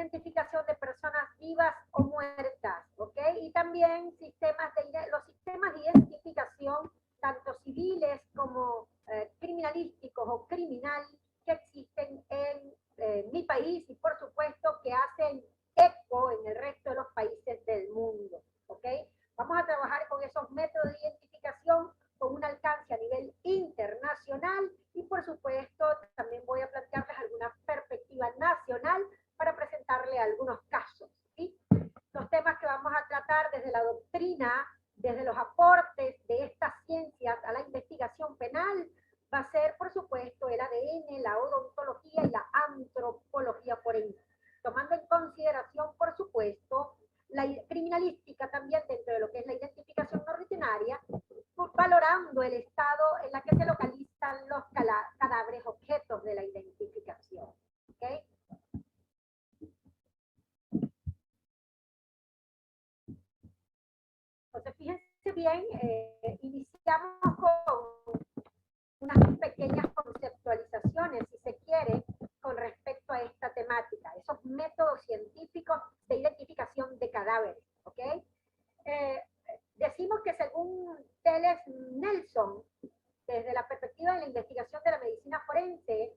identificación de personas vivas o muertas, ¿ok? Y también los sistemas de identificación, tanto civiles como criminalísticos o criminal, que existen en mi país y por supuesto que hacen eco en el resto de los países del mundo, ¿ok? Vamos a trabajar con esos métodos de identificación con un alcance a nivel internacional y por supuesto también voy a plantearles alguna perspectiva nacional para presentarle algunos casos, ¿sí? Los temas que vamos a tratar desde la doctrina, desde los aportes de estas ciencias a la investigación penal, va a ser, por supuesto, el ADN, la odontología y la antropología forense, tomando en consideración, por supuesto, la criminalística también dentro de lo que es la identificación no rutinaria, valorando el estado en la que se localizan los cadáveres objetos de la identificación. ¿Okay? Entonces, fíjense bien, iniciamos con unas pequeñas conceptualizaciones, si se quiere, con respecto a esta temática, esos métodos científicos de identificación de cadáveres, ¿ok? Decimos que según Teles Nelson, desde la perspectiva de la investigación de la medicina forense,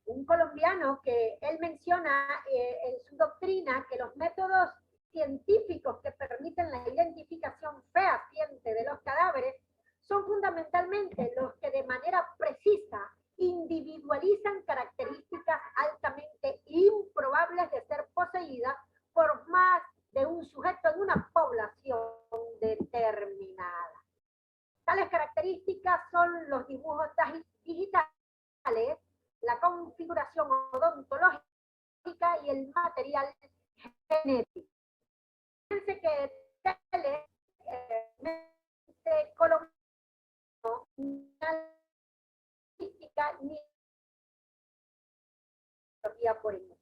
un colombiano que él menciona en su doctrina que los métodos científicos que permiten la identificación fehaciente de los cadáveres son fundamentalmente los que de manera precisa individualizan características altamente improbables de ser poseídas por más de un sujeto en una población determinada. Tales características son los dibujos digitales, la configuración odontológica y el material genético. Fíjense que Teles colombiano ni por ello.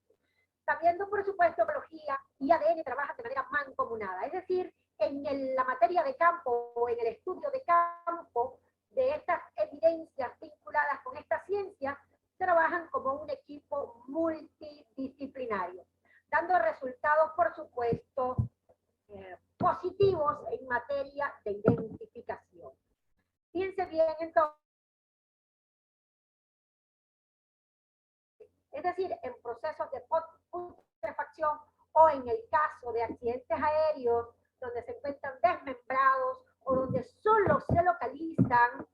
Sabiendo, por supuesto, biología y ADN trabajan de manera mancomunada, es decir, en la materia de campo o en el estudio de campo de estas evidencias vinculadas con esta ciencia, trabajan como un equipo multidisciplinario, dando resultados, por supuesto, positivos en materia de identificación. Fíjense bien, entonces, es decir, en procesos de putrefacción o en el caso de accidentes aéreos donde se encuentran desmembrados o donde solo se localizan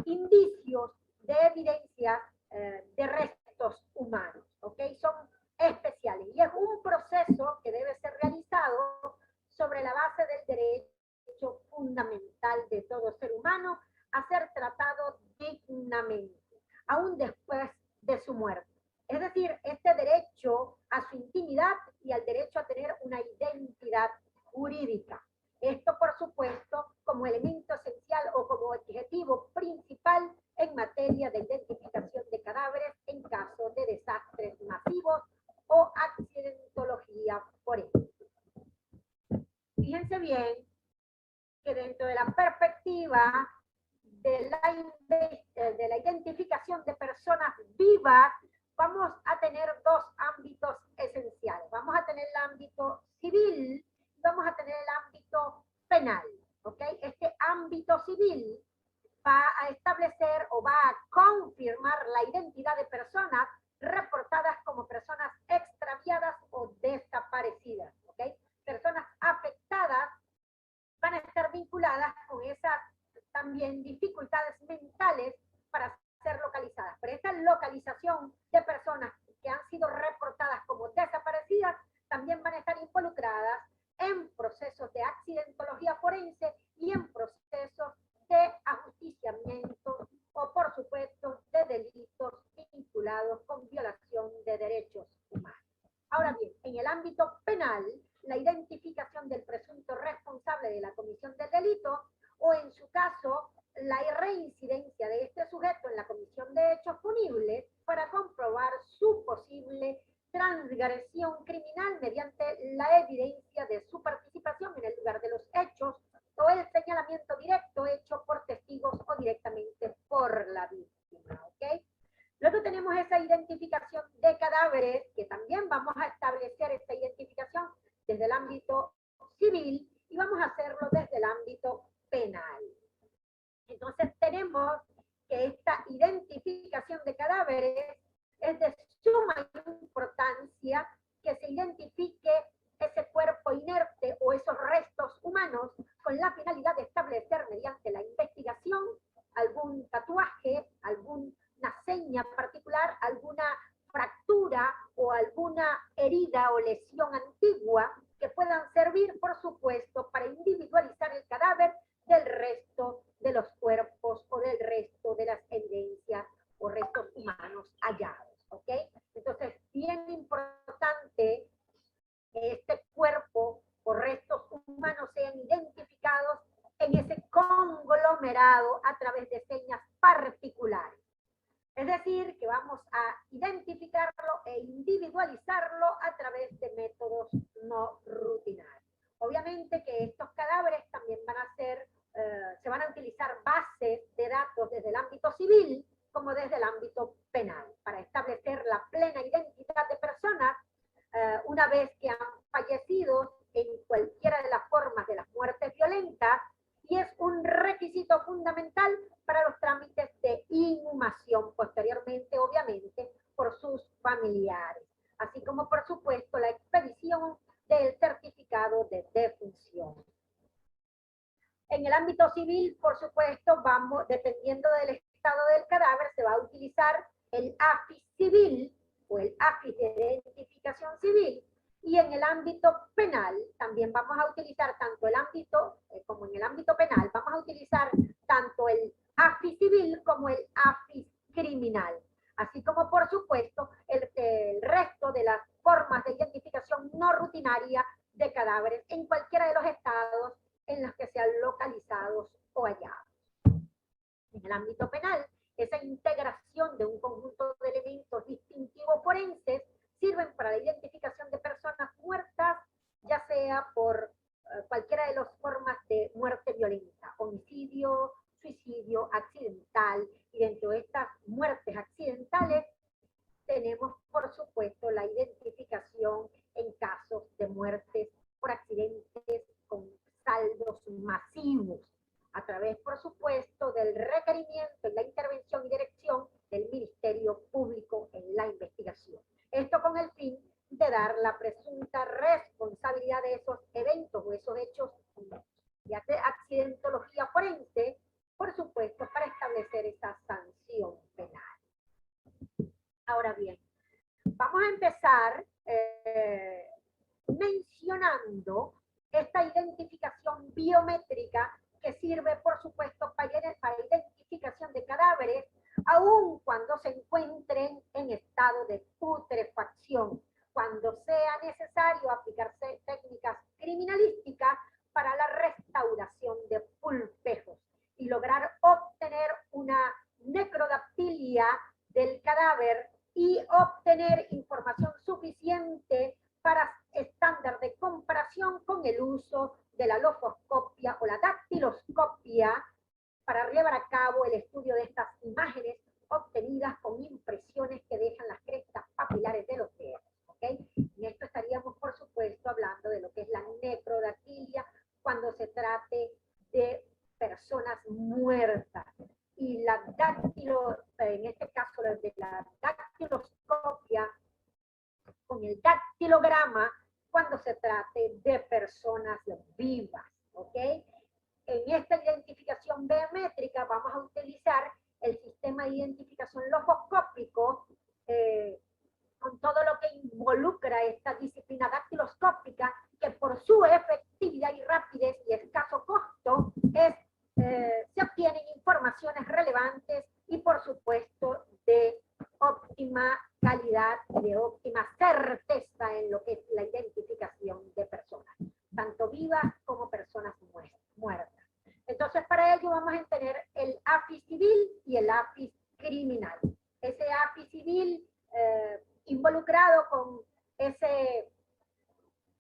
indicios de evidencia de restos humanos, ¿ok? Son especiales y es un proceso que debe ser realizado sobre la base del derecho fundamental de todo ser humano a ser tratado dignamente, aún después de su muerte. Es decir, este derecho a su intimidad y al derecho a tener una identidad jurídica. Esto, por supuesto, como elemento esencial o como objetivo principal en materia de identificación de cadáveres en caso de desastres masivos o accidentología forense. Fíjense bien que dentro de la perspectiva de la identificación de personas vivas, vamos a tener dos ámbitos esenciales. Vamos a tener el ámbito civil y vamos a tener el ámbito penal. ¿Ok? Este ámbito civil va a establecer o va a confirmar la identidad de personas reportadas como personas extraviadas o desaparecidas. ¿Ok? Personas afectadas van a estar vinculadas con esas también dificultades mentales para ser localizadas. Pero esta localización de personas que han sido reportadas como desaparecidas también van a estar involucradas en procesos de accidentología forense y en procesos de ajusticiamiento o, por supuesto, de delitos vinculados con violación de derechos humanos. Ahora bien, en el ámbito penal, la identificación del presunto responsable de la comisión del delito o, en su caso, la reincidencia de este sujeto en la comisión de hechos punibles para comprobar su posible transgresión criminal mediante la evidencia de su participación en el lugar de los hechos o el señalamiento directo hecho por testigos o directamente por la víctima. ¿Ok? Luego tenemos esa identificación de cadáveres que también vamos a establecer desde el ámbito civil y vamos a hacerlo desde el ámbito penal. Entonces tenemos que esta identificación de cadáveres es de suma importancia que se identifique ese cuerpo inerte o esos restos humanos con la finalidad de establecer mediante la investigación algún tatuaje, alguna seña particular, alguna fractura o alguna herida o lesión antigua que puedan servir, por supuesto, para individualizar el cadáver del resto de los cuerpos o del resto de las evidencias o restos humanos hallados, ¿ok? Entonces, bien importante que este cuerpo o restos humanos sean identificados en ese conglomerado a través de señas particulares. Es decir, que vamos a identificarlo e individualizarlo a través de métodos no rutinarios. Obviamente que estos cadáveres también van a ser, se van a utilizar bases de datos desde el ámbito civil como desde el ámbito penal para establecer la plena identidad de personas una vez que han fallecido en cualquiera de las formas de las muertes violentas, y es un requisito fundamental para los trámites de inhumación posteriormente, obviamente, por sus familiares, así como, por supuesto, la expedición del certificado de defunción. En el ámbito civil, por supuesto, vamos, dependiendo del estado del cadáver, se va a utilizar el AFIS civil o el AFIS de identificación civil, y en el ámbito penal también vamos a utilizar tanto el ámbito, como en el ámbito penal, vamos a utilizar tanto el AFIS civil como el AFIS criminal, así como por supuesto el resto de las formas de identificación no rutinaria de cadáveres en cualquiera de los estados en los que sean localizados o hallados. En el ámbito penal, esa integración de un conjunto de elementos distintivos forenses sirven para la identificación de personas muertas, ya sea por cualquiera de las formas de muerte violenta, homicidio, suicidio, accidental, y dentro de estas muertes accidentales tenemos, por supuesto, la identificación en casos de muertes por accidentes con saldos masivos, a través, por supuesto, del requerimiento y la intervención y dirección del Ministerio Público en la investigación. Esto con el fin de dar la presunta responsabilidad de esos eventos o esos hechos de accidentología forense, por supuesto, para establecer esa sanción penal. Ahora bien, vamos a empezar mencionando esta identificación biométrica que sirve, por supuesto, para identificación de cadáveres, aun cuando se encuentren en estado de putrefacción, cuando sea necesario aplicarse técnicas criminalísticas para la restauración de pulpejos y lograr obtener una necrodactilia del cadáver y obtener información suficiente para estándar de comparación con el uso de la lofoscopia o la dactiloscopia para llevar a cabo el estudio de estas imágenes obtenidas con impresiones que dejan las crestas papilares de los dedos. ¿Okay? En esto estaríamos, por supuesto, hablando de lo que es la necrodactilia cuando se trate de personas muertas. Y la en este caso, de la dactiloscopia con el dactilograma cuando se trate de personas vivas, ¿ok? En esta identificación biométrica vamos a utilizar el sistema de identificación lofoscópico con todo lo que involucra esta disciplina dactiloscópica, que por su efectividad y rapidez y escaso costo se obtienen informaciones relevantes y, por supuesto, de óptima calidad y de óptima certeza en lo que es la identificación de personas, tanto vivas como personas muertas. Entonces, para ello vamos a tener el AFIS civil y el AFIS criminal. Ese AFIS civil involucrado con ese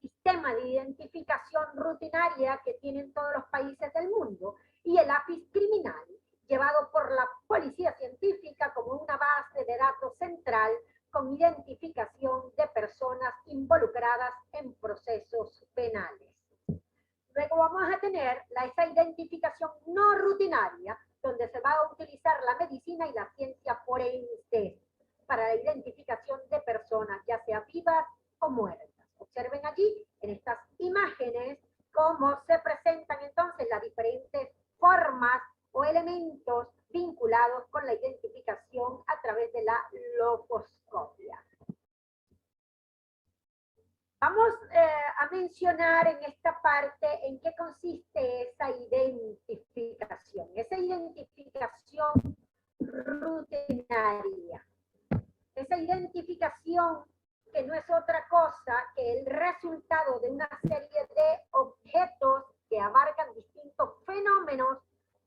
sistema de identificación rutinaria que tienen todos los países del mundo, y el AFIS criminal, llevado por la policía científica como una base de datos central con identificación de personas involucradas en procesos penales. Luego vamos a tener esa identificación no rutinaria, donde se va a utilizar la medicina y la ciencia forense para la identificación de personas, ya sea vivas o muertas. Observen allí, en estas imágenes, cómo se presentan entonces las diferentes formas o elementos vinculados con la identificación a través de la locoscopia. Vamos a mencionar en esta parte en qué consiste esa identificación. Esa identificación rutinaria. Esa identificación que no es otra cosa que el resultado de una serie de objetos que abarcan distintos fenómenos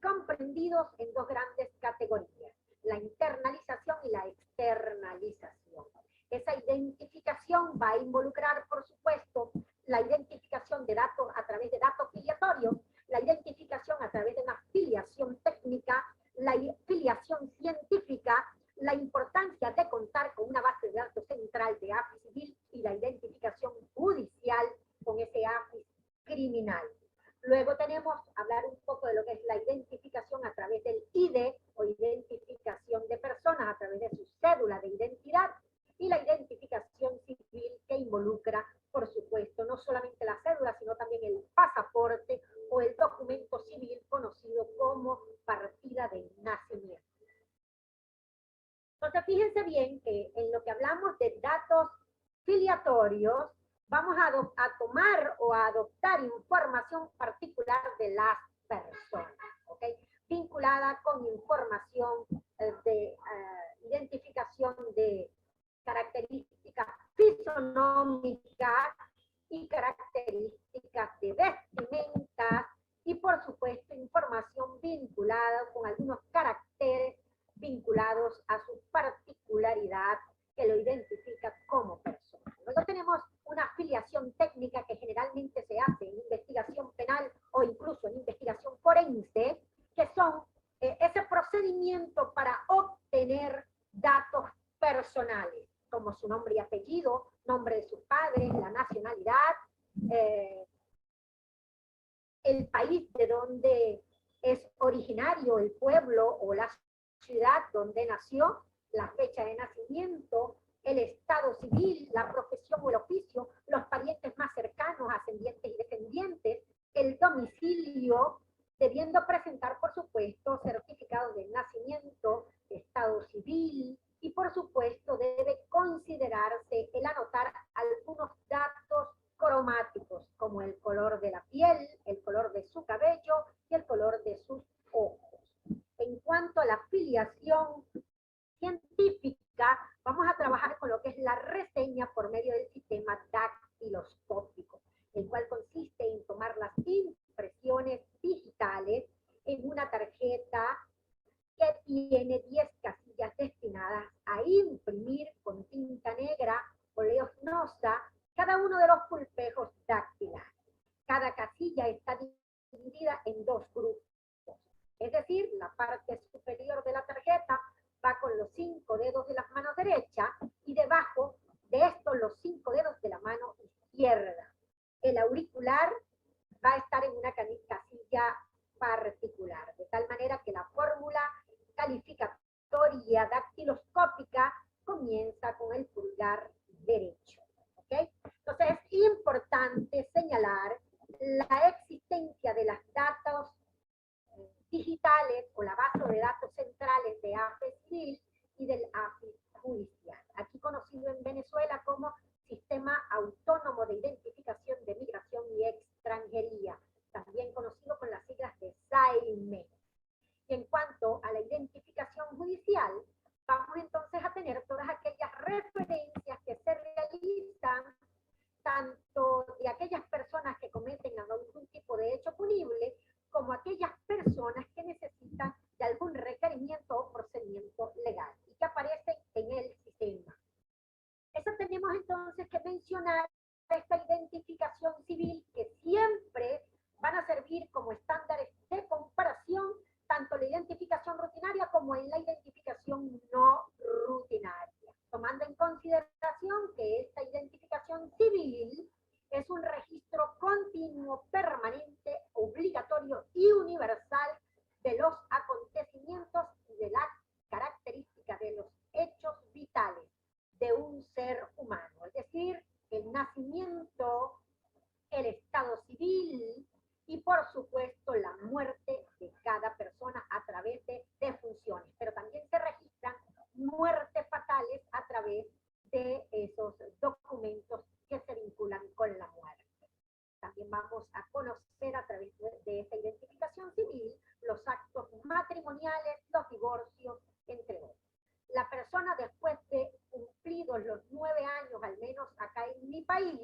comprendidos en dos grandes categorías, la internalización y la externalización. Esa identificación va a involucrar, por supuesto, la identificación de datos a través de datos filiatorios, la identificación a través de una filiación técnica, la filiación científica, la importancia de contar con una base de datos central de AFIS civil y la identificación judicial con ese AFIS criminal. Luego tenemos hablar un poco de lo que es la identificación a través del ID o identificación de personas a través de su cédula de identidad y la identificación civil que involucra, por supuesto, no solamente la cédula, sino también el pasaporte o el documento civil conocido como partida de nacimiento. Entonces, fíjense bien que en lo que hablamos de datos filiatorios, vamos a tomar o a adoptar información particular de las personas, ¿ok? Vinculada con información de identificación de características fisonómicas y características de vestimentas y, por supuesto, información vinculada con algunos caracteres vinculados a su particularidad que lo identifica como persona. Luego tenemos una afiliación técnica que generalmente se hace en investigación penal o incluso en investigación forense, que son ese procedimiento para obtener datos personales, como su nombre y apellido, nombre de sus padres, la nacionalidad, el país de donde es originario, el pueblo o la ciudad donde nació, la fecha de nacimiento, el estado civil, la profesión o el oficio, los parientes más cercanos, ascendientes y descendientes, el domicilio, debiendo presentar, por supuesto, certificados de nacimiento, estado civil, y por supuesto debe considerarse el anotar algunos datos cromáticos, como el color de la piel, el color de su cabello y el color de sus ojos. En cuanto a la filiación científica, vamos a trabajar con lo que es la reseña por medio del sistema dactiloscópico, el cual consiste en tomar las impresiones digitales en una tarjeta que tiene 10 casillas destinadas a imprimir con tinta negra oleoginosa cada uno de los pulpejos dactilares. Cada casilla está dividida en dos grupos. Es decir, la parte superior de la tarjeta va con los 5 dedos de la mano derecha y debajo de estos los 5 dedos de la mano izquierda. El auricular va a estar en una casilla particular, de tal manera que la fórmula calificatoria dactiloscópica comienza con el pulgar derecho. ¿Okay? Entonces es importante señalar la existencia de las datos digitales o la base de datos centrales de AFIS civil y del AFIS judicial, aquí conocido en Venezuela como Sistema Autónomo de Identificación de Migración y Extranjería, también conocido con las siglas de SAIME. Y en cuanto a la identificación judicial, vamos entonces a tener todas aquellas referencias que se realizan tanto de aquellas personas que cometen algún tipo de hecho punible, como aquellas personas que necesitan de algún requerimiento o procedimiento legal y que aparecen en el sistema. Eso tenemos entonces que mencionar esta por supuesto, la muerte de cada persona a través de defunciones, pero también se registran muertes fatales a través de esos documentos que se vinculan con la muerte. También vamos a conocer a través de esta identificación civil los actos matrimoniales, los divorcios, entre otros. La persona, después de cumplidos los 9 años, al menos acá en mi país,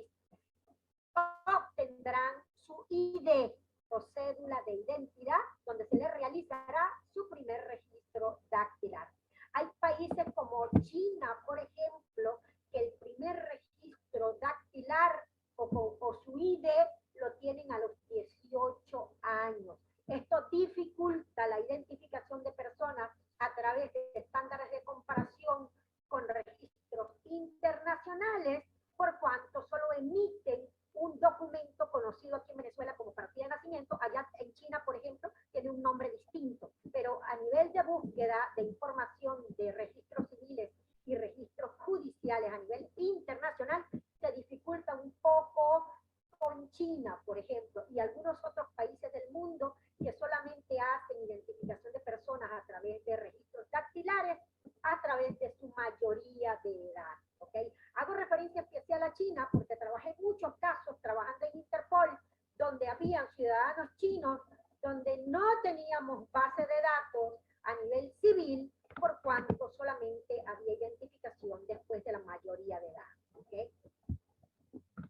obtendrán su ID o cédula de identidad, donde se les realizará su primer registro dactilar. Hay países como China, por ejemplo, que el primer registro dactilar o su ID lo tienen a los 18 años. Esto dificulta la identificación de personas a través de estándares de comparación con registros internacionales, por cuanto solo emiten un documento conocido aquí en Venezuela como partida de nacimiento. Allá en China, por ejemplo, tiene un nombre distinto, pero a nivel de búsqueda de información de registros civiles y registros judiciales a nivel internacional, se dificulta un poco con China, por ejemplo, y algunos otros países del mundo que solamente hacen identificación de personas a través de registros dactilares, a través de su mayoría de edad. ¿Okay? Hago referencia especial a China porque trabajé en muchos casos trabajando en Interpol, donde habían ciudadanos chinos, donde no teníamos base de datos a nivel civil, por cuanto solamente había identificación después de la mayoría de edad. ¿Okay?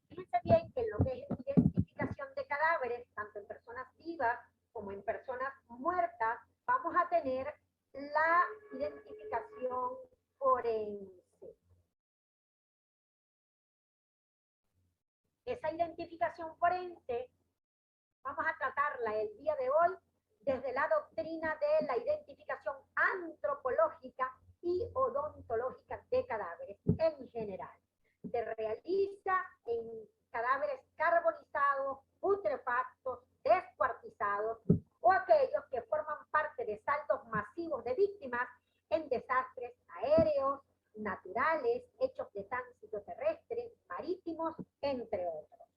Fíjense bien que en lo que es identificación de cadáveres, tanto en personas vivas como en personas muertas, vamos a tener la identificación forense. Esa identificación forense vamos a tratarla el día de hoy desde la doctrina de la identificación antropológica y odontológica de cadáveres en general. Se realiza en cadáveres carbonizados, putrefactos, descuartizados o aquellos que forman parte de saldos masivos de víctimas en desastres aéreos, naturales, hechos de tránsito terrestre, marítimos, entre otros.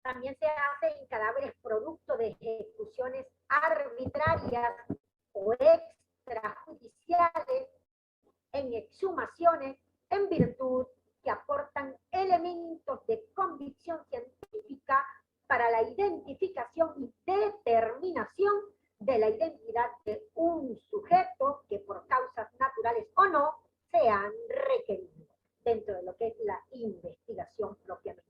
También se hace en cadáveres producto de ejecuciones arbitrarias o extrajudiciales, en exhumaciones, en virtud que aportan elementos de convicción científica para la identificación y determinación de la identidad de un sujeto que por causas naturales o no se han requerido dentro de lo que es la investigación propiamente.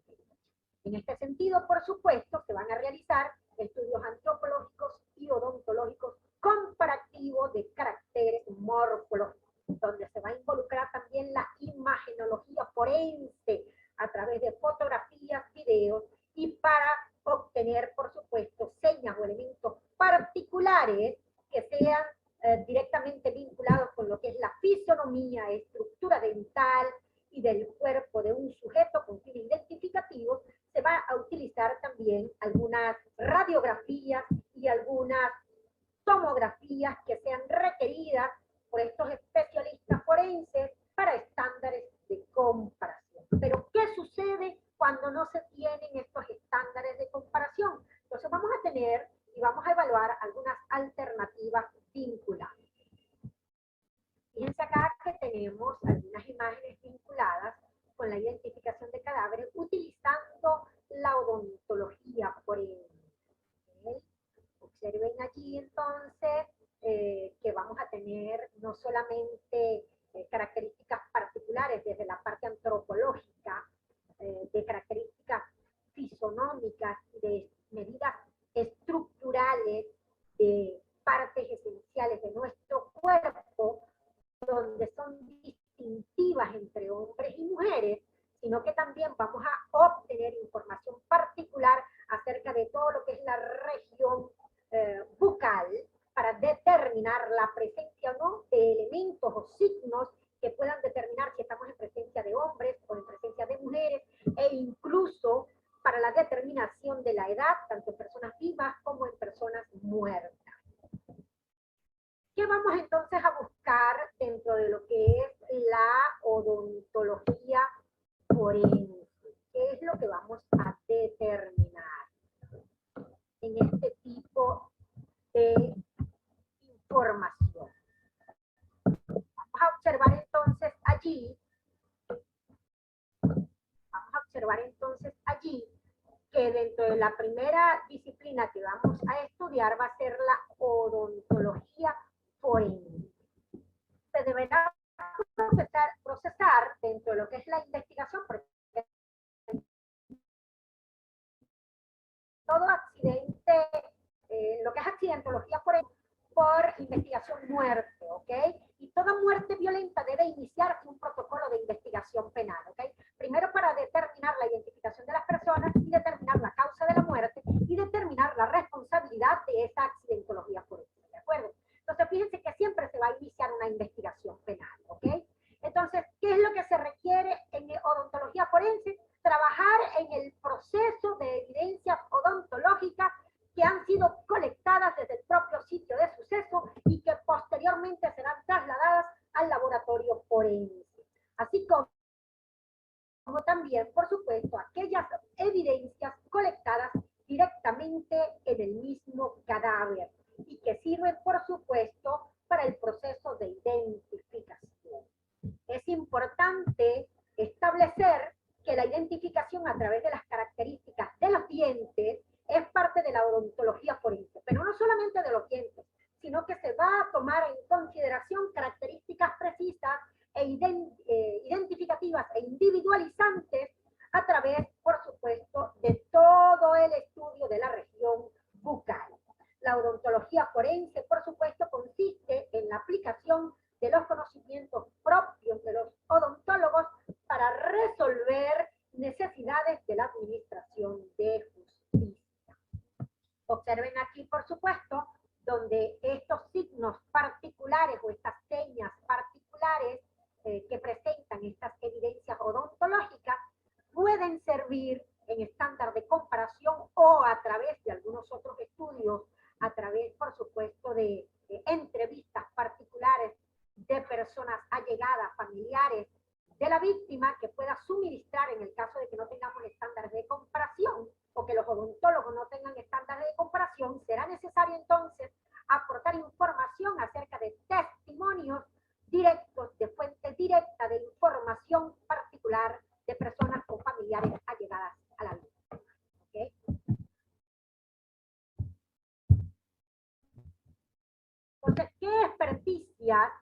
En este sentido, por supuesto, se van a realizar estudios antropológicos y odontológicos comparativos de caracteres morfológicos, donde se va a involucrar también la imagenología forense a través de fotografías, videos, y para obtener, por supuesto, señas o elementos particulares que sean directamente vinculados con lo que es la fisonomía, estructura dental y del cuerpo de un sujeto con fines identificativos. Se va a utilizar también algunas radiografías y algunas tomografías que sean requeridas por estos especialistas forenses para estándares de comparación. Pero, ¿qué sucede cuando no se tienen estos estándares de comparación? Entonces vamos a tener y vamos a evaluar algunas alternativas vinculadas. Fíjense acá que tenemos algunas imágenes vinculadas con la identificación de cadáveres utilizando la odontología forense. ¿Okay? Observen allí entonces que vamos a tener no solamente características particulares desde la parte antropológica, de características fisonómicas, de medidas estructurales, de partes esenciales de nuestro cuerpo, donde son distintivas entre hombres y mujeres, sino que también vamos a obtener información particular acerca de todo lo que es la región bucal para determinar la presencia o no de elementos o signos que puedan determinar si estamos en presencia de hombres o en presencia de mujeres, e incluso para la determinación de la edad, tanto en personas vivas como en personas muertas. ¿Qué vamos entonces a buscar dentro de lo que es la odontología forense? ¿Qué es lo que vamos a determinar? En primera disciplina que vamos a estudiar va a ser la odontología forense. Se deberá procesar dentro de lo que es la investigación, porque todo accidente, lo que es accidentología forense, por investigación muerte, ¿ok? Y toda muerte violenta debe iniciar un protocolo de investigación penal, ¿ok? Primero para determinar la identificación de las personas y determinar la causa de la muerte y determinar la responsabilidad de esa accidentología forense, ¿de acuerdo? Entonces, fíjense que siempre se va a iniciar una investigación penal, ¿ok? Entonces, ¿qué es lo que se requiere en odontología forense? Trabajar en el proceso de evidencias odontológicas que han sido colectadas desde el propio sitio de suceso y que posteriormente serán trasladadas al laboratorio forense. Así como también, por supuesto, aquellas evidencias colectadas directamente en el mismo cadáver y que sirven, por supuesto, para el proceso de identificación. Es importante establecer que la identificación a través de las características de los dientes es parte de la odontología forense, pero no solamente de los dientes, sino que se va a tomar en consideración características precisas e identificativas e individualizantes a través, por supuesto, de todo el estudio de la región bucal. La odontología forense, por supuesto, consiste en la aplicación de los conocimientos propios de los odontólogos para resolver necesidades de la administración de justicia. Observen aquí, por supuesto, donde estos signos particulares o estas señas particulares que presentan estas evidencias odontológicas pueden servir en estándar de comparación o a través de algunos otros estudios, a través, por supuesto, de entrevistas particulares de personas allegadas, familiares de la víctima, que pueda suministrar en el caso de que no tengamos estándares de comparación o que los odontólogos no tengan estándares de comparación, será necesario entonces aportar información acerca de testimonios directos, de fuente directa de información particular de personas o familiares allegadas a la víctima. ¿Okay? Entonces, ¿qué experticia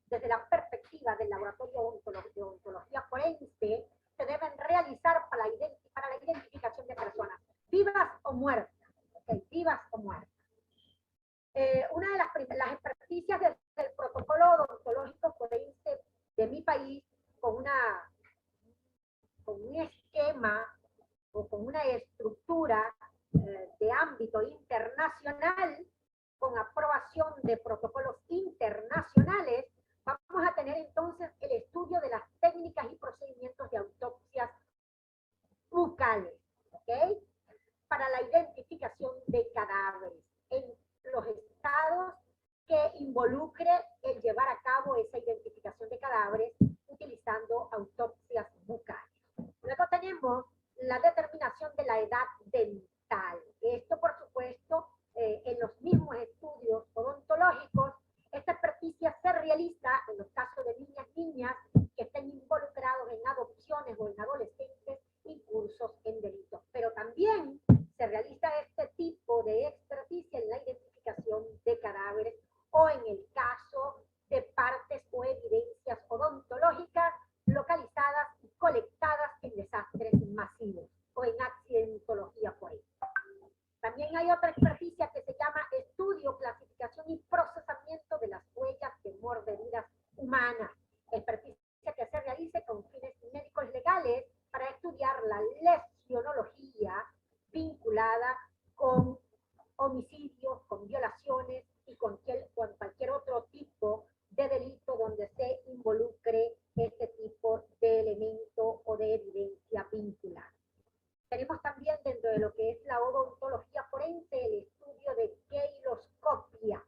desde la perspectiva del laboratorio de odontología forense se deben realizar para la identificación de personas vivas o muertas? ¿Okay? Vivas o muertas. Una de las experticias del protocolo odontológico forense de mi país con un esquema o con una estructura de ámbito internacional, con aprobación de protocolos internacionales, vamos a tener entonces el estudio de las técnicas y procedimientos de autopsias bucales, ¿ok? Para la identificación de cadáveres en los estados que involucre el llevar a cabo esa identificación de cadáveres utilizando autopsias bucales. Luego tenemos la determinación de la edad dental. Esto, por supuesto, en los mismos estudios odontológicos, esta experticia se realiza en los casos de niñas que estén involucrados en adopciones o en adolescentes incursos en delitos. Pero también se realiza este tipo de experticia en la identificación de cadáveres o en el caso de partes o evidencias odontológicas localizadas y colectadas en desastres masivos o en accidentología forense. También hay otra experticia que se llama estudio, clasificación y procesamiento de las huellas de mordeduras humanas. Experticia que se realice con fines médicos legales para estudiar la lesionología vinculada con homicidios, con violaciones y con cualquier otro tipo de delito donde se involucre este tipo de elemento o de evidencia vinculada. Tenemos también dentro de lo que es la odontología forense el estudio de queiloscopia,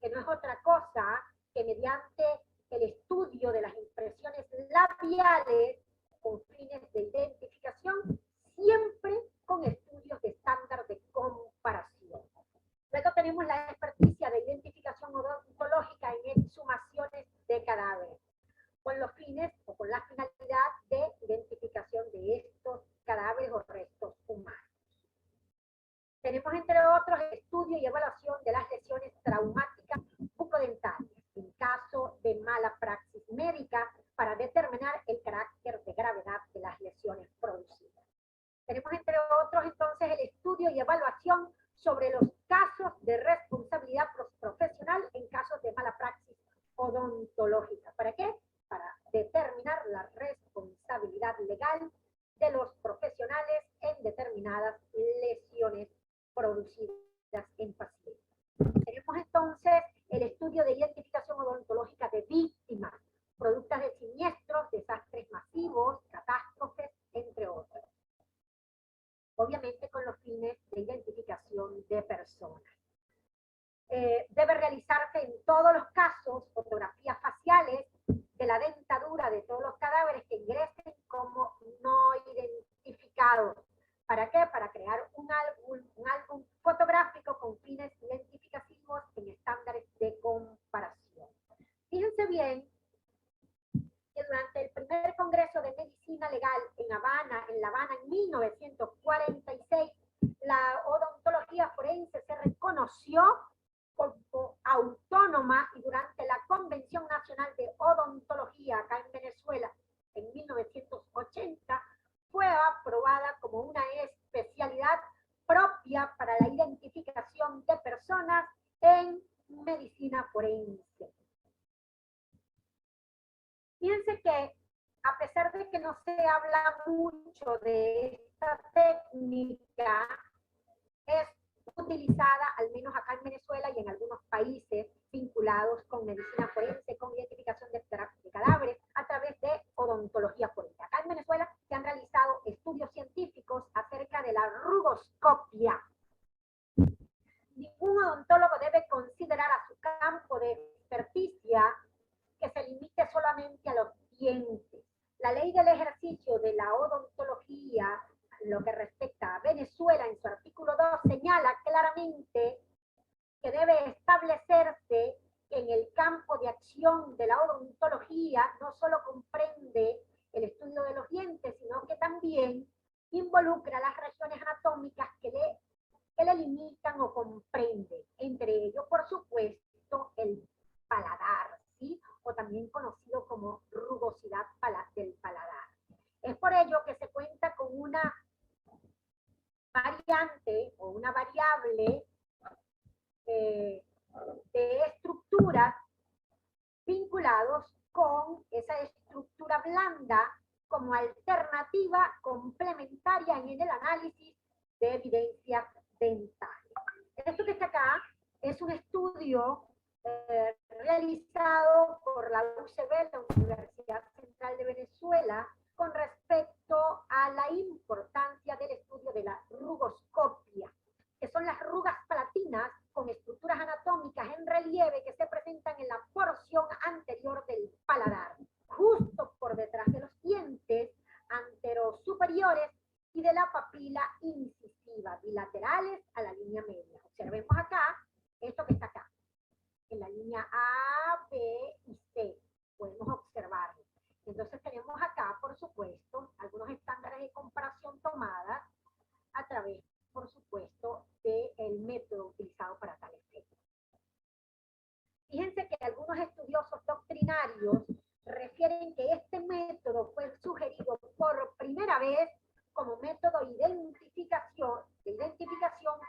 que no es otra cosa que mediante el estudio de las impresiones labiales con fines de identificación, siempre con estudios de estándar de comparación. Luego tenemos la experticia de identificación odontológica en exhumaciones de cadáveres, con los fines o con la finalidad de identificación de estos cadáveres o restos humanos. Tenemos, entre otros, el estudio y evaluación de las lesiones traumáticas bucodentarias en caso de mala praxis médica para determinar el carácter de gravedad de las lesiones producidas. Tenemos, entre otros, entonces, el estudio y evaluación sobre los casos de responsabilidad profesional en casos de mala praxis odontológica. ¿Para qué? Para determinar la responsabilidad legal de los profesionales en determinadas lesiones producidas en pacientes. Tenemos entonces el estudio de identificación odontológica de víctimas, productos de siniestros, desastres masivos, catástrofes, entre otros. Obviamente con los fines de identificación de personas. Debe realizarse en todos los casos fotografías faciales de la dentadura de todos los cadáveres que ingresen como no identificados. ¿Para qué? Para crear un álbum fotográfico con fines identificativos en estándares de comparación. Fíjense bien que durante el primer Congreso de Medicina Legal en La Habana en 1946, la odontología forense se reconoció como autónoma y durante la Convención Nacional de Odontología acá en Venezuela en 1980 fue aprobada como una especialidad propia para la identificación de personas en medicina forense. Fíjense que a pesar de que no se habla mucho de esta técnica, es utilizada, al menos acá en Venezuela y en algunos países vinculados con medicina forense, con identificación de cadáveres, a través de odontología forense. Acá en Venezuela se han realizado estudios científicos acerca de la rugoscopia. Ningún odontólogo debe considerar a su campo de experticia que se limite solamente a los dientes. La ley del ejercicio de la odontología, lo que respecta a Venezuela, en su artículo 2, señala claramente que debe establecerse en el campo de acción de la odontología no solo comprende el estudio de los dientes, sino que también involucra las regiones anatómicas que le limitan o comprende, entre ellos, por supuesto, el paladar, ¿sí? O también conocido como rugosidad del paladar. Es por ello que se cuenta con una variante o una variable de estructuras vinculados con esa estructura blanda como alternativa complementaria en el análisis de evidencias dentales. Esto que está acá es un estudio realizado por la UCB, la Universidad Central de Venezuela, con respecto a la importancia del estudio de la rugoscopia, que son las rugas palatinas con estructuras anatómicas en relieve que se presentan en la porción anterior del paladar, justo por detrás de los dientes anterosuperiores y de la papila incisiva, bilaterales a la línea media. Observemos acá, esto que está acá, en la línea A, B y C. Podemos observarlo. Entonces tenemos acá, por supuesto, algunos estándares de comparación tomadas a través, por supuesto, del método utilizado para tal efecto. Fíjense que algunos estudiosos doctrinarios refieren que este método fue sugerido por primera vez como método de identificación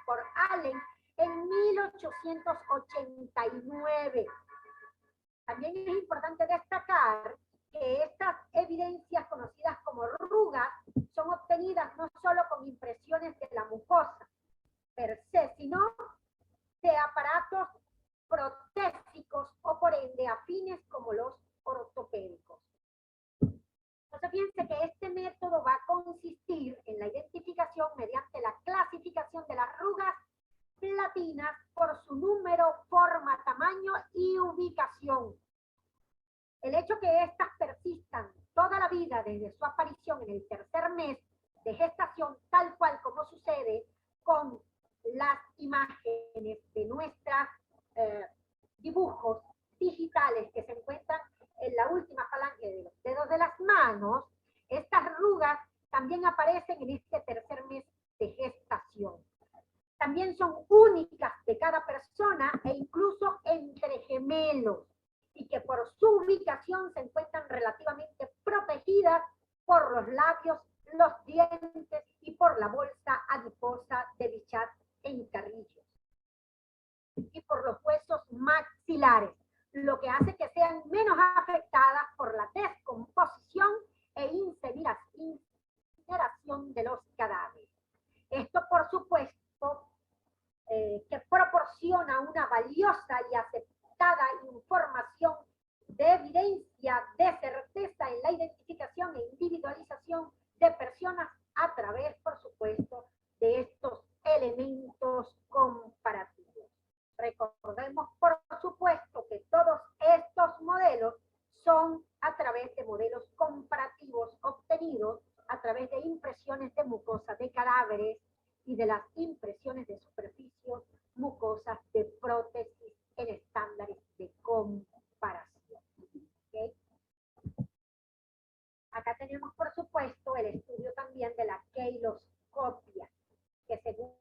por Allen en 1889. También es importante destacar que estas evidencias conocidas como rugas son obtenidas no solo con impresiones de la mucosa per se, sino de aparatos protésicos o por ende afines como los ortopédicos. Entonces fíjense que este método va a consistir en la identificación mediante la clasificación de las rugas platinas por su número, forma, tamaño y ubicación. El hecho que éstas persistan toda la vida desde su aparición en el tercer mes de gestación, tal cual como sucede con las imágenes de nuestros dibujos digitales que se encuentran en la última falange de los dedos de las manos, estas arrugas también aparecen en este tercer mes de gestación. También también son únicas de cada persona e incluso entre gemelos, y que por su ubicación se encuentran relativamente protegidas por los labios, los dientes y por la bolsa adiposa de Bichat en Carrillo, y por los huesos maxilares, lo que hace que sean menos afectadas por la descomposición e incineración de los cadáveres. Esto, por supuesto, que proporciona una valiosa y aceptada información de evidencia, de certeza en la identificación e individualización de personas a través, por supuesto, de estos elementos comparativos. Recordemos, por supuesto, que todos estos modelos son a través de modelos comparativos obtenidos a través de impresiones de mucosa de cadáveres y de las impresiones de superficies mucosas de prótesis en estándares de comparación. ¿Okay? Acá tenemos, por supuesto, el estudio también de la keiloscopia, que según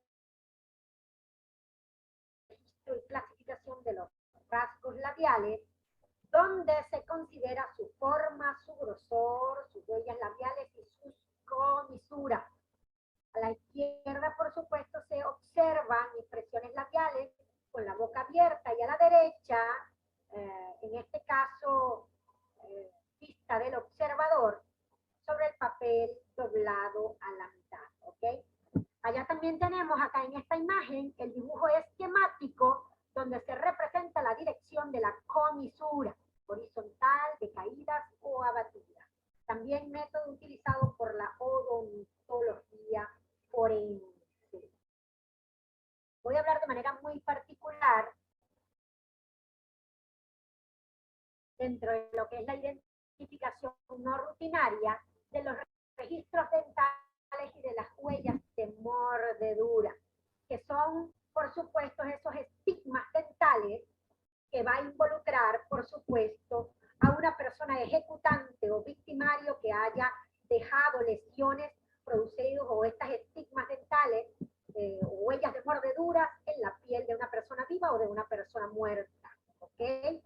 el registro y clasificación de los rasgos labiales, donde se considera su forma, su grosor, sus huellas labiales y sus comisuras. A la izquierda, por supuesto, se observan impresiones labiales con la boca abierta, y a la derecha, en este caso, vista del observador, sobre el papel doblado a la mitad. ¿Okay? Allá también tenemos, acá en esta imagen, el dibujo esquemático donde se representa la dirección de la comisura, horizontal, de caídas o abatidas. También método utilizado por la odontología forense. Voy a hablar de manera muy particular dentro de lo que es la identificación no rutinaria de los registros dentales y de las huellas de mordedura, que son, por supuesto, esos estigmas dentales que va a involucrar, por supuesto, a una persona ejecutante o victimario que haya dejado lesiones producidas o estas estigmas dentales o huellas de mordedura en la piel de una persona viva o de una persona muerta. ¿Okay?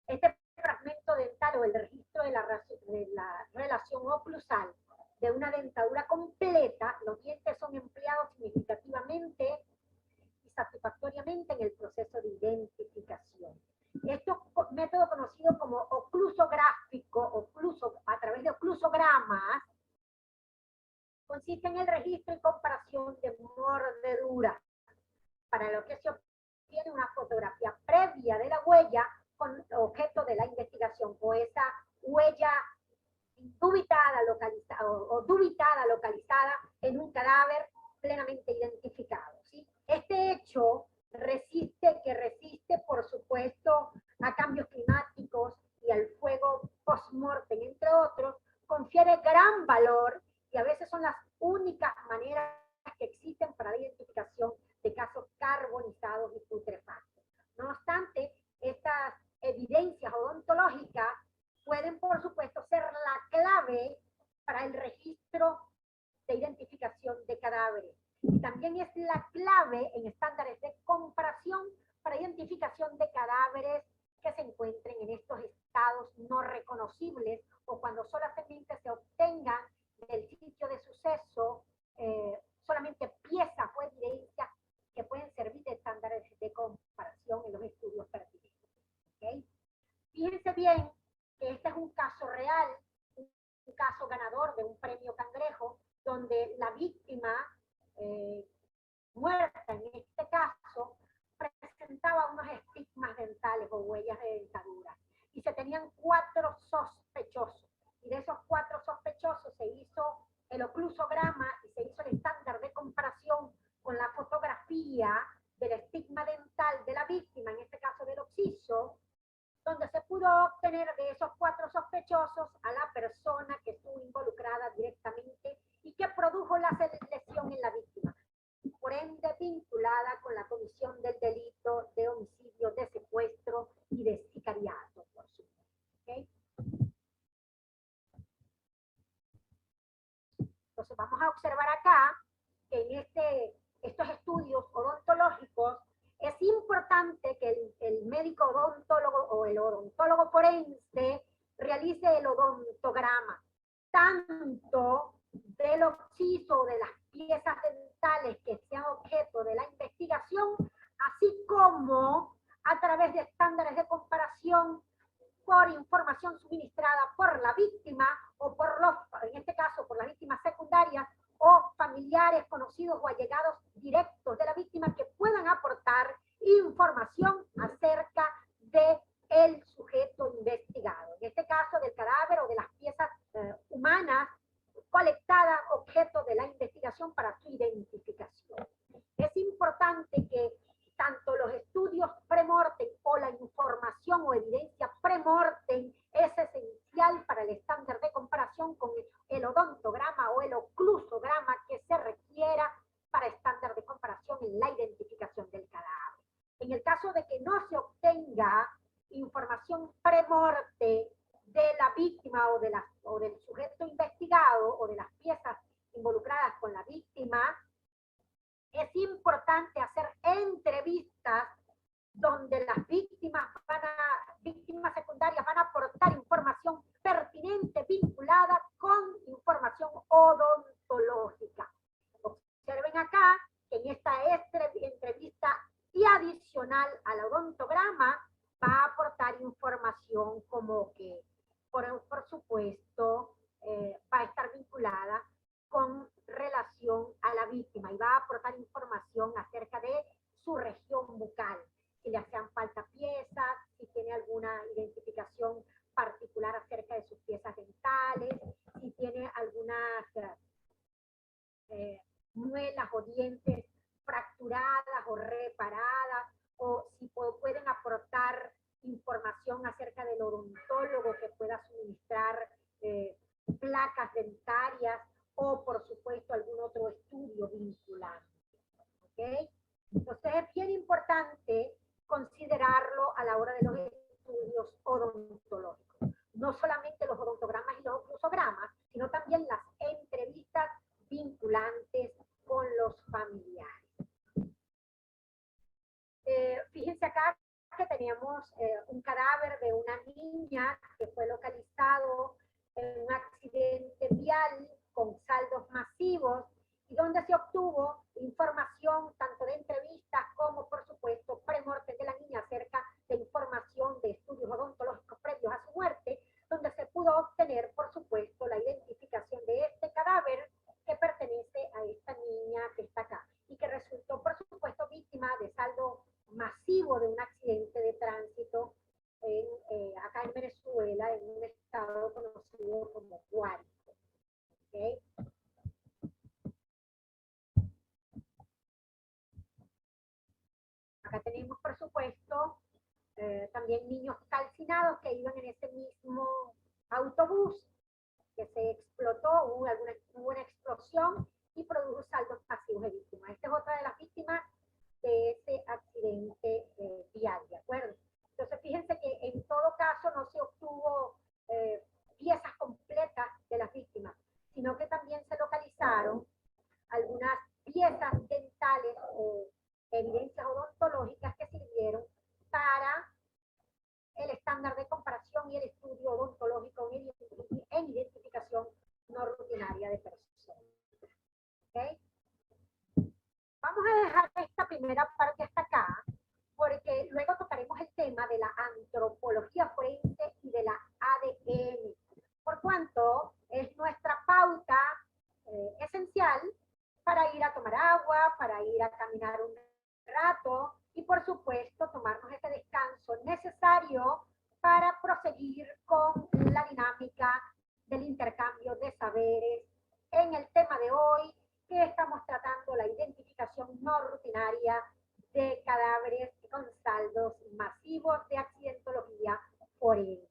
Este fragmento dental o el registro de la relación oclusal de una dentadura completa, los dientes son empleados significativamente y satisfactoriamente en el proceso de identificación. Este método conocido como oclusográfico, a través de oclusogramas, consiste en el registro y comparación de mordeduras, para lo que se obtiene una fotografía previa de la huella con objeto de la investigación, o esa huella dubitada localizada en un cadáver plenamente identificado. ¿Sí? Este hecho resiste, por supuesto, a cambios climáticos y al fuego post-mortem, entre otros, confiere gran valor y a veces son las únicas maneras que existen para la identificación de casos carbonizados y putrefactos. No obstante, estas evidencias odontológicas pueden, por supuesto, ser la clave para el registro de identificación de cadáveres. Y también es la clave en estándares de comparación para identificación de cadáveres que se encuentren en estos estados no reconocibles o cuando solamente se obtengan del sitio de suceso solamente piezas o evidencias que pueden servir de estándares de comparación en los estudios pertinentes. ¿Okay? Fíjense bien que este es un caso real, un caso ganador de un premio Cangrejo, donde la víctima muerta en este caso presentaba unos estigmas dentales o huellas de dentadura, y se tenían 4 sospechosos, y de esos 4 sospechosos se hizo el oclusograma y se hizo el estándar de comparación con la fotografía del estigma dental de la víctima, en este caso del occiso, donde se pudo obtener de esos 4 sospechosos a la persona que estuvo involucrada directamente y que produjo la lesión en la víctima, por ende vinculada con la comisión del delito de homicidio, de secuestro y de sicariato, por supuesto. ¿Okay? Entonces vamos a observar acá que en estos estudios odontológicos el odontólogo forense realice el odontograma, tanto del occiso o de las piezas dentales que sean objeto de la investigación, así como a través de estándares de comparación por información suministrada por la víctima o por los, en este caso, por las víctimas secundarias o familiares, conocidos o allegados directos de la víctima que puedan aportar información acerca de el sujeto investigado. En este caso, del cadáver o de las piezas humanas colectadas, objeto de la investigación para su identificación. Es importante que tanto los estudios pre-mortem o la información o evidencia pre-mortem es esencial para el estándar de comparación con el odontograma o el oclusograma que se requiera para estándar de comparación en la identificación del cadáver. En el caso de que no se obtenga información pre-morte de la víctima o del sujeto investigado o de las piezas involucradas con la víctima, es importante hacer entrevistas donde las víctimas secundarias van a aportar información pertinente vinculada con información odontológica. Observen acá que en esta entrevista y adicional al odontograma va a aportar información como que, por supuesto, va a estar vinculada con relación a la víctima y va a aportar información acerca de su región bucal, si le hacían falta piezas, si tiene alguna identificación particular acerca de sus piezas dentales, si tiene algunas muelas o dientes fracturadas o reparadas, o si pueden aportar información acerca del odontólogo que pueda suministrar placas dentarias o, por supuesto, algún otro estudio vinculante. ¿Okay? Entonces, es bien importante considerarlo a la hora de los estudios odontológicos. No solamente los odontogramas y los oclusogramas, sino también las entrevistas vinculantes con los familiares. Fíjense acá que teníamos un cadáver de una niña que fue localizado en un accidente vial con saldos masivos y donde se obtuvo información tanto de entrevistas como, por supuesto, pre-mortem de la niña acerca de información de estudios odontológicos previos a su muerte, donde se pudo obtener, por supuesto, la identificación de este cadáver que pertenece a esta niña que está acá y que resultó, por supuesto, víctima de saldo masivo de un accidente de tránsito acá en Venezuela, en un estado conocido como Guárico. ¿Okay? Acá tenemos, por supuesto, también niños calcinados que iban en ese mismo autobús que se explotó, hubo una explosión y produjo saldos masivos de víctimas. Esta es otra de las víctimas de ese accidente vial, ¿de acuerdo? Entonces, fíjense que en todo caso no se obtuvo piezas completas de las víctimas, sino que también se localizaron algunas piezas dentales o evidencias odontológicas que sirvieron para el estándar de comparación y el estudio odontológico en identificación no rutinaria de personas. ¿Okay? Vamos a dejar esta primera parte hasta acá, porque luego tocaremos el tema de la antropología forense y de la ADN, por cuanto es nuestra pauta esencial para ir a tomar agua, para ir a caminar un rato y, por supuesto, tomarnos ese descanso necesario para proseguir con la dinámica del intercambio de saberes en el tema de hoy, que estamos tratando la identificación no rutinaria de cadáveres con saldos masivos de accidentología forense.